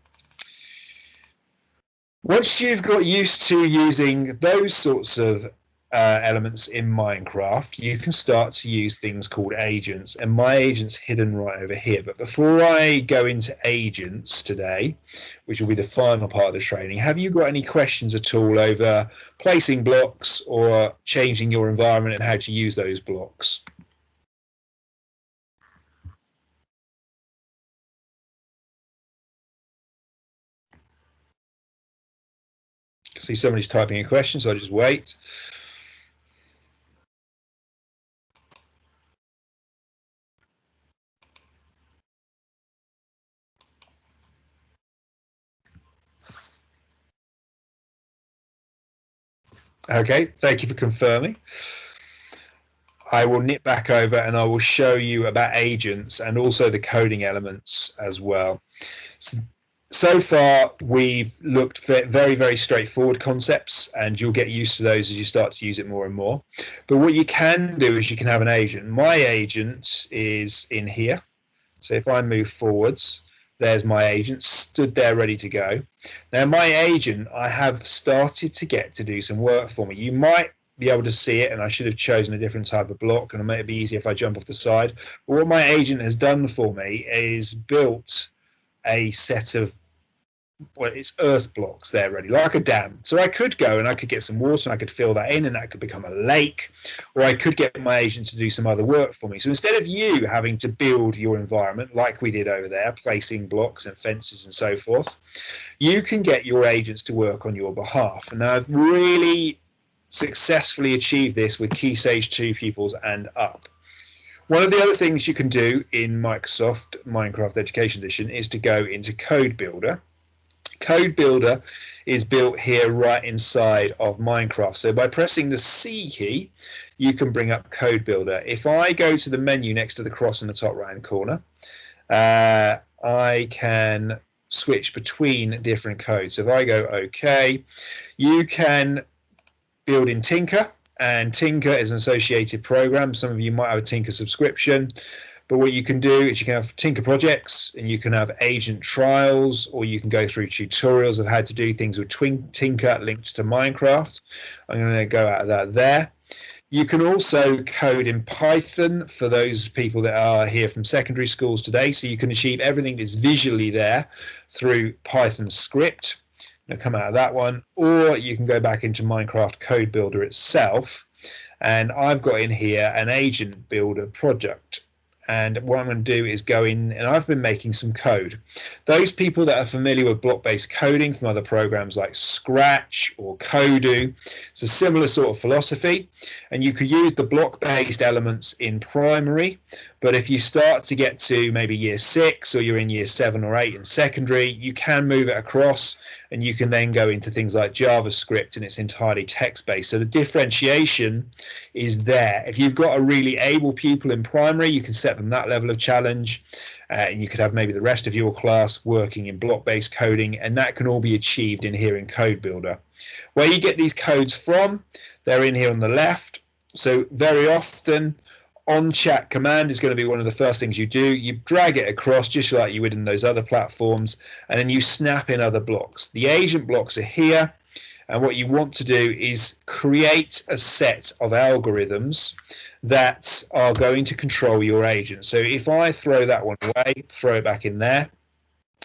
Once you've got used to using those sorts of elements in Minecraft, you can start to use things called agents, and my agent's hidden right over here. But before I go into agents today, which will be the final part of the training, have you got any questions at all over placing blocks or changing your environment and how to use those blocks? See, somebody's typing a question, so I'll just wait. Okay, thank you for confirming. I will nip back over and I will show you about agents and also the coding elements as well. So far, we've looked at very, very straightforward concepts, and you'll get used to those as you start to use it more and more. But what you can do is you can have an agent. My agent is in here. So if I move forwards, there's my agent stood there ready to go. Now, my agent, I have started to get to do some work for me. You might be able to see it, and I should have chosen a different type of block, and it might be easier if I jump off the side. But what my agent has done for me is built a set of, well, it's earth blocks there ready, like a dam. So I could go and I could get some water and I could fill that in and that could become a lake, or I could get my agent to do some other work for me. So instead of you having to build your environment like we did over there, placing blocks and fences and so forth, you can get your agents to work on your behalf. And I've really successfully achieved this with Key Stage 2 pupils and up. One of the other things you can do in Microsoft Minecraft Education Edition is to go into Code Builder. Code Builder is built here right inside of Minecraft. So by pressing the C key, you can bring up Code Builder. If I go to the menu next to the cross in the top right hand corner, I can switch between different codes. So if I go OK, you can build in Tinker, and Tinker is an associated program. Some of you might have a Tinker subscription, but what you can do is you can have Tinker projects, and you can have agent trials, or you can go through tutorials of how to do things with Tinker linked to Minecraft. I'm going to go out of that there. You can also code in Python for those people that are here from secondary schools today. So you can achieve everything that's visually there through Python script. I'll come out of that one. Or you can go back into Minecraft Code Builder itself. And I've got in here an agent builder project. And what I'm going to do is go in, and I've been making some code. Those people that are familiar with block-based coding from other programs like Scratch or Kodoo, it's a similar sort of philosophy. And you could use the block-based elements in primary, but if you start to get to maybe year 6 or you're in year 7 or 8 in secondary, you can move it across, and you can then go into things like JavaScript, and it's entirely text-based. So the differentiation is there. If you've got a really able pupil in primary, you can set them that level of challenge, and you could have maybe the rest of your class working in block-based coding, and that can all be achieved in here in Code Builder. Where you get these codes from, they're in here on the left. So very often, on chat command is going to be one of the first things you do. You drag it across just like you would in those other platforms, and then you snap in other blocks. The agent blocks are here, and what you want to do is create a set of algorithms that are going to control your agent. So if I throw that one away, throw it back in there,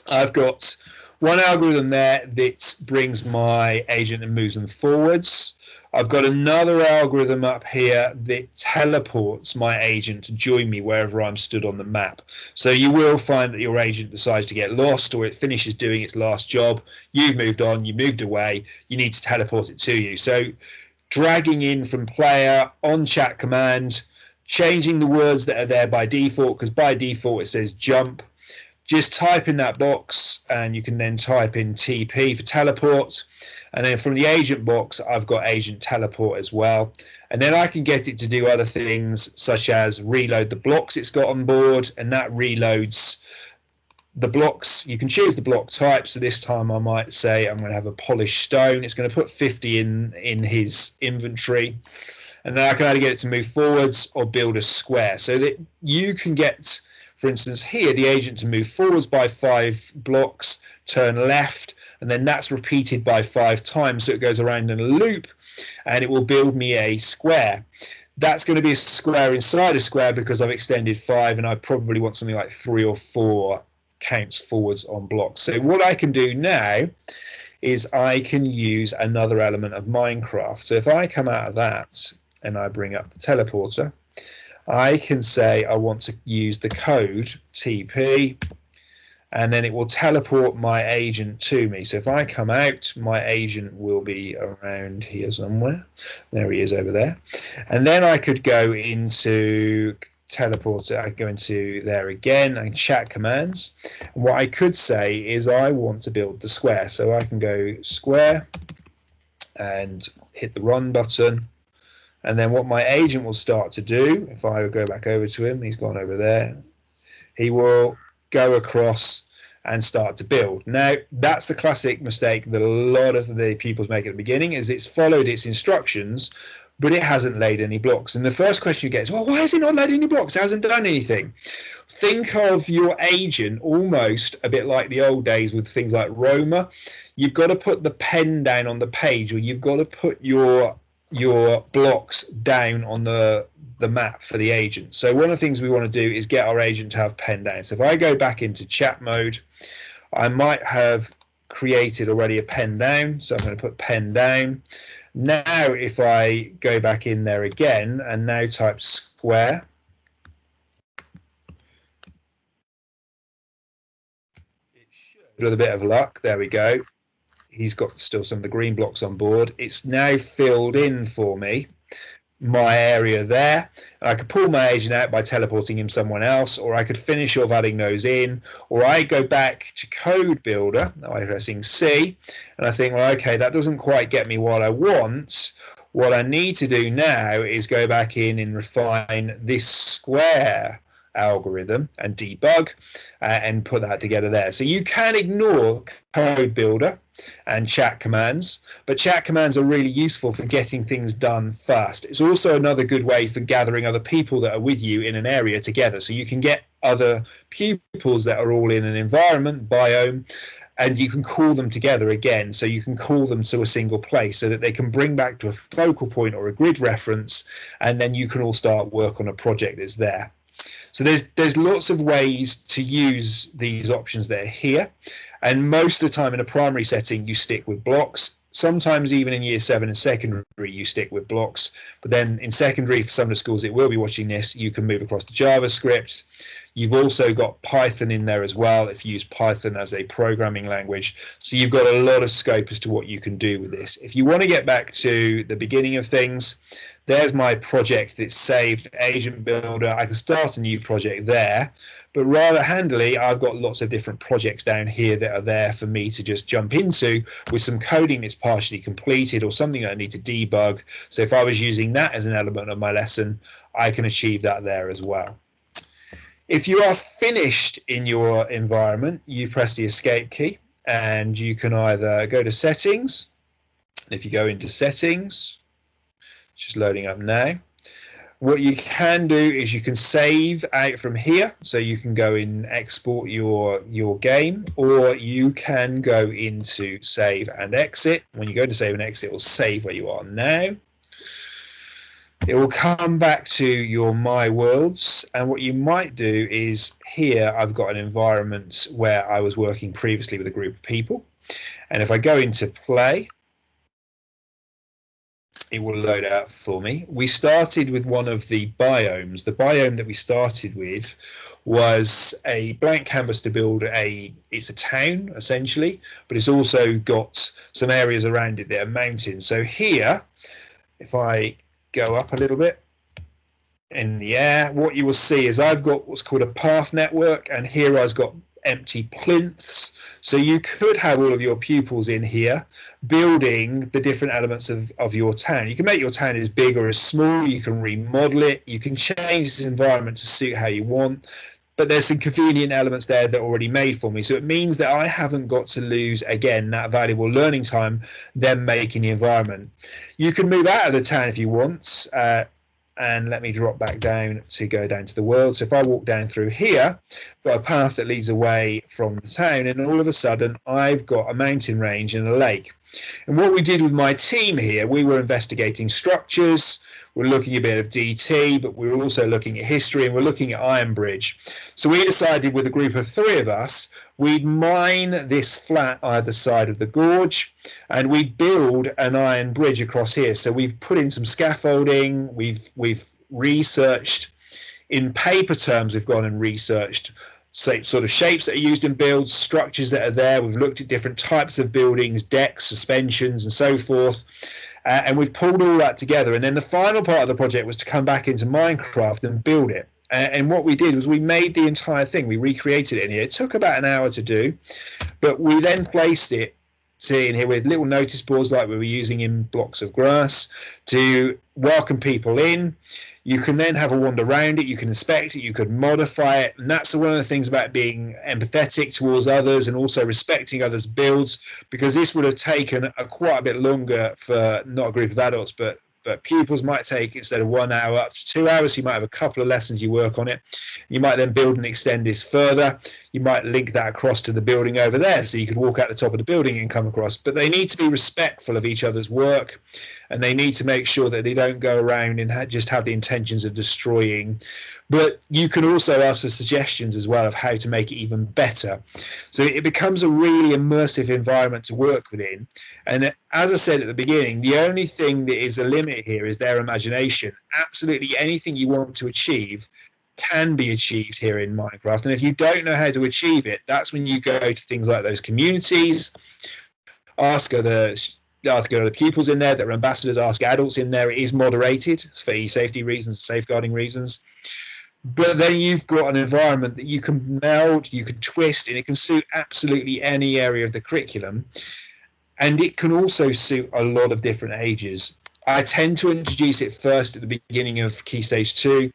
I've got one algorithm there that brings my agent and moves them forwards. I've got another algorithm up here that teleports my agent to join me wherever I'm stood on the map. So you will find that your agent decides to get lost, or it finishes doing its last job. You've moved on, you moved away, you need to teleport it to you. So dragging in from player on chat command, changing the words that are there by default, because by default it says jump. Just type in that box, and you can then type in TP for teleport. And then from the agent box, I've got agent teleport as well. And then I can get it to do other things, such as reload the blocks it's got on board, and that reloads the blocks. You can choose the block type. So this time I might say I'm going to have a polished stone. It's going to put 50 in his inventory. And then I can either get it to move forwards or build a square, so that you can get, for instance, here, the agent to move forwards by 5 blocks, turn left, and then that's repeated by 5 times. So it goes around in a loop, and it will build me a square. That's going to be a square inside a square because I've extended 5, and I probably want something like 3 or 4 counts forwards on blocks. So what I can do now is I can use another element of Minecraft. So if I come out of that and I bring up the teleporter, I can say I want to use the code TP, and then it will teleport my agent to me. So if I come out, my agent will be around here somewhere. There he is over there. And then I could go into teleporter. I go into there again and chat commands. And what I could say is I want to build the square. So I can go square and hit the run button. And then what my agent will start to do, if I go back over to him, he's gone over there, he will go across and start to build. Now, that's the classic mistake that a lot of the pupils make at the beginning, is it's followed its instructions, but it hasn't laid any blocks. And the first question you get is, well, why has it not laid any blocks? It hasn't done anything. Think of your agent almost a bit like the old days with things like Roma. You've got to put the pen down on the page, or you've got to put your blocks down on the map for the agent. So one of the things we want to do is get our agent to have pen down. So if I go back into chat mode, I might have created already a pen down. So I'm going to put pen down. Now if I go back in there again and now type square, it should, with a bit of luck, there we go. He's got still some of the green blocks on board. It's now filled in for me. my area there, and I could pull my agent out by teleporting him somewhere else, or I could finish off adding those in, or I go back to Code Builder by pressing C, and I think, well, okay, that doesn't quite get me what I want. What I need to do now is go back in and refine this square algorithm and debug and put that together there. So you can ignore Code Builder and chat commands, but chat commands are really useful for getting things done fast. It's also another good way for gathering other people that are with you in an area together, so you can get other pupils that are all in an environment biome, and you can call them together again. So you can call them to a single place so that they can bring back to a focal point or a grid reference, and then you can all start work on a project that's there. So there's lots of ways to use these options that are here, and most of the time in a primary setting you stick with blocks. Sometimes even in year 7 and secondary you stick with blocks, but then in secondary, for some of the schools that will be watching this, you can move across to JavaScript. You've also got Python in there as well if you use Python as a programming language. So you've got a lot of scope as to what you can do with this. If you want to get back to the beginning of things, there's my project that's saved, Agent Builder. I can start a new project there, but rather handily, I've got lots of different projects down here that are there for me to just jump into with some coding that's partially completed or something that I need to debug. So if I was using that as an element of my lesson, I can achieve that there as well. If you are finished in your environment, you press the escape key and you can either go to settings. If you go into settings, just loading up now. What you can do is you can save out from here, so you can go in, export your game, or you can go into save and exit. When you go to save and exit, it will save where you are now. It will come back to your My Worlds, and what you might do is here I've got an environment where I was working previously with a group of people, and if I go into play, it will load out for me. We started with one of the biomes. The biome that we started with was a blank canvas to build it's a town essentially, but it's also got some areas around it that are mountains. So here, if I go up a little bit in the air, what you will see is I've got what's called a path network, and here I've got empty plinths. So you could have all of your pupils in here building the different elements of your town. You can make your town as big or as small, you can remodel it, you can change this environment to suit how you want, but there's some convenient elements there that are already made for me. So it means that I haven't got to lose, again, that valuable learning time then making the environment. You can move out of the town if you want, and let me drop back down to go down to the world. So if I walk down through here, I've got a path that leads away from the town, and all of a sudden I've got a mountain range and a lake. And what we did with my team here, we were investigating structures, we're looking a bit of DT, but we're also looking at history, and we're looking at Iron Bridge. So we decided with a group of 3 of us, we'd mine this flat either side of the gorge, and we build an iron bridge across here. So we've put in some scaffolding, we've researched, in paper terms, we've gone and researched sort of shapes that are used in builds, structures that are there. We've looked at different types of buildings, decks, suspensions, and so forth. And we've pulled all that together. And then the final part of the project was to come back into Minecraft and build it. And what we did was we made the entire thing. We recreated it in here. It took about an hour to do, but we then placed it in here with little notice boards like we were using in Blocks of Grass to welcome people in. You can then have a wander around it, you can inspect it, you could modify it, and that's one of the things about being empathetic towards others and also respecting others' builds, because this would have taken quite a bit longer for not a group of adults, but pupils might take, instead of 1 hour, up to 2 hours. You might have a couple of lessons you work on it. You might then build and extend this further. You might link that across to the building over there, so you could walk out the top of the building and come across. But they need to be respectful of each other's work, and they need to make sure that they don't go around and just have the intentions of destroying. But you can also ask for suggestions as well of how to make it even better. So it becomes a really immersive environment to work within. And as I said at the beginning, the only thing that is a limit here is their imagination. Absolutely anything you want to achieve can be achieved here in Minecraft. And if you don't know how to achieve it, that's when you go to things like those communities, ask other ask other pupils in there that are ambassadors, ask adults in there. It is moderated for safety reasons, safeguarding reasons. But then you've got an environment that you can meld, you can twist, and it can suit absolutely any area of the curriculum. And it can also suit a lot of different ages. I tend to introduce it first at the beginning of Key Stage 2,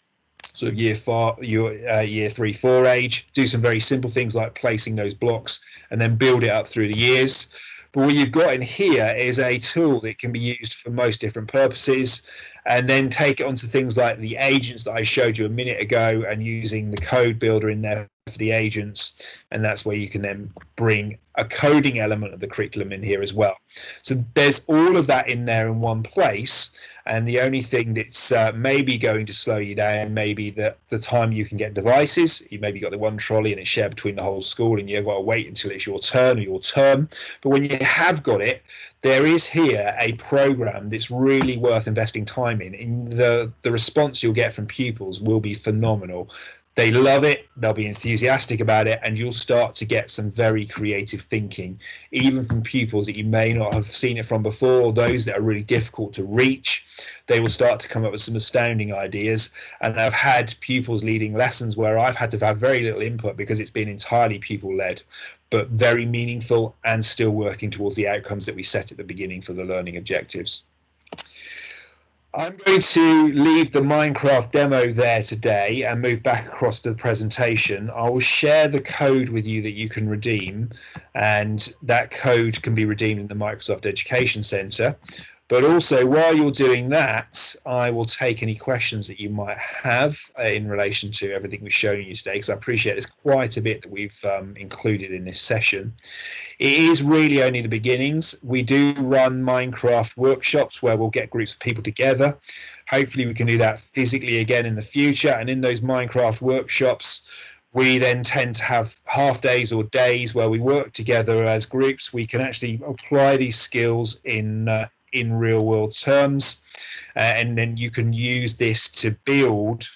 sort of year 3, 4 age. Do some very simple things like placing those blocks and then build it up through the years. But what you've got in here is a tool that can be used for most different purposes, and then take it onto things like the agents that I showed you a minute ago, and using the code builder in there for the agents. And that's where you can then bring a coding element of the curriculum in here as well. So there's all of that in there in one place. And the only thing that's maybe going to slow you down, maybe the time you can get devices. You maybe got the one trolley and it's shared between the whole school, and you've got to wait until it's your turn or your term. But when you have got it, there is here a program that's really worth investing time in. The response you'll get from pupils will be phenomenal. They love it, they'll be enthusiastic about it, and you'll start to get some very creative thinking, even from pupils that you may not have seen it from before, or those that are really difficult to reach. They will start to come up with some astounding ideas. And I've had pupils leading lessons where I've had to have very little input because it's been entirely pupil-led, but very meaningful and still working towards the outcomes that we set at the beginning for the learning objectives. I'm going to leave the Minecraft demo there today and move back across to the presentation. I will share the code with you that you can redeem, and that code can be redeemed in the Microsoft Education Centre. But also, while you're doing that, I will take any questions that you might have in relation to everything we've shown you today, because I appreciate there's quite a bit that we've included in this session. It is really only the beginnings. We do run Minecraft workshops where we'll get groups of people together. Hopefully we can do that physically again in the future. And in those Minecraft workshops, we then tend to have half days or days where we work together as groups. We can actually apply these skills in real world terms, and then you can use this to build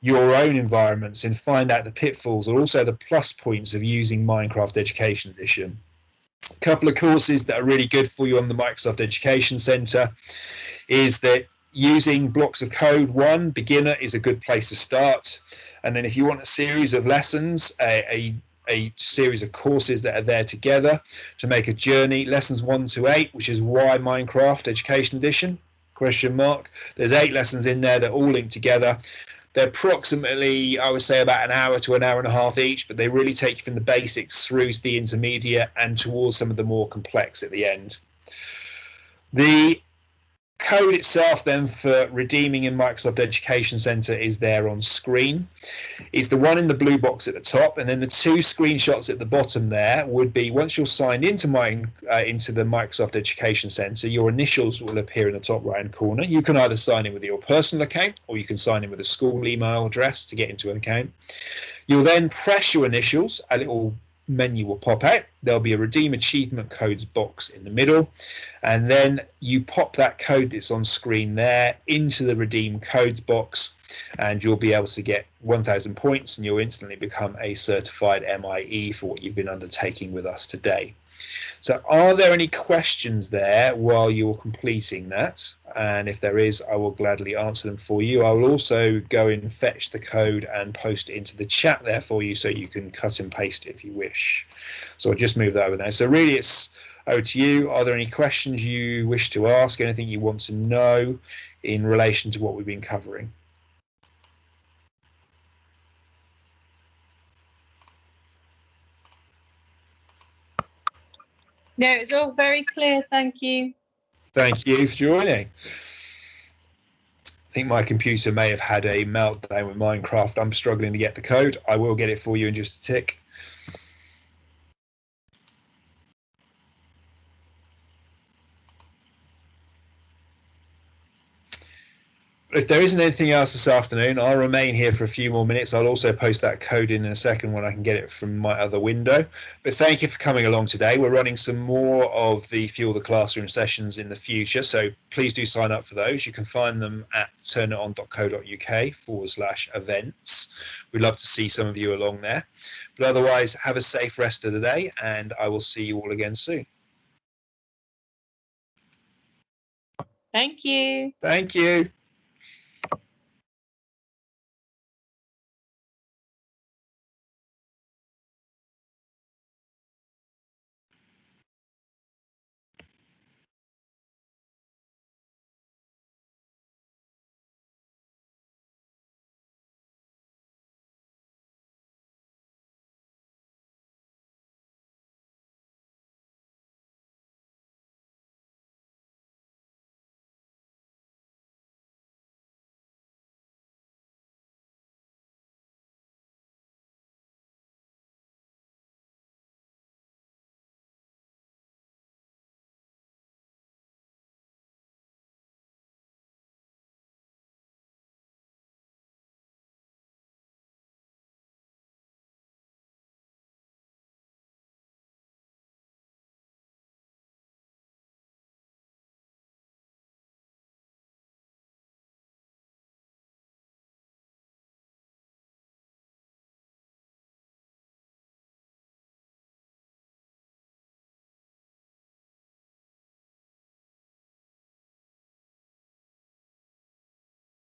your own environments and find out the pitfalls and also the plus points of using Minecraft Education Edition. A couple of courses that are really good for you on the Microsoft Education Centre is that using blocks of code 1 beginner is a good place to start, and then if you want a series of lessons, a series of courses that are there together to make a journey, lessons 1 to 8, which is why Minecraft Education Edition, ? There's 8 lessons in there that all link together. They're approximately, I would say, about an hour to an hour and a half each, but they really take you from the basics through to the intermediate and towards some of the more complex at the end. The code itself then for redeeming in Microsoft Education Centre is there on screen. It's the one in the blue box at the top, and then the 2 screenshots at the bottom there would be once you're signed into the Microsoft Education Centre, your initials will appear in the top right hand corner. You can either sign in with your personal account or you can sign in with a school email address to get into an account. You'll then press your initials, a little menu will pop out. There'll be a redeem achievement codes box in the middle, and then you pop that code that's on screen there into the redeem codes box, and you'll be able to get 1,000 points, and you'll instantly become a certified MIE for what you've been undertaking with us today. So are there any questions there while you're completing that? And if there is, I will gladly answer them for you. I will also go and fetch the code and post it into the chat there for you so you can cut and paste it if you wish. So I'll just move that over there. So really it's over to you. Are there any questions you wish to ask? Anything you want to know in relation to what we've been covering? No, it's all very clear. Thank you. Thank you for joining. I think my computer may have had a meltdown with Minecraft. I'm struggling to get the code. I will get it for you in just a tick. If there isn't anything else this afternoon, I'll remain here for a few more minutes. I'll also post that code in a second when I can get it from my other window. But thank you for coming along today. We're running some more of the Fuel the Classroom sessions in the future, so please do sign up for those. You can find them at turniton.co.uk/events. We'd love to see some of you along there. But otherwise, have a safe rest of the day, and I will see you all again soon. Thank you. Thank you.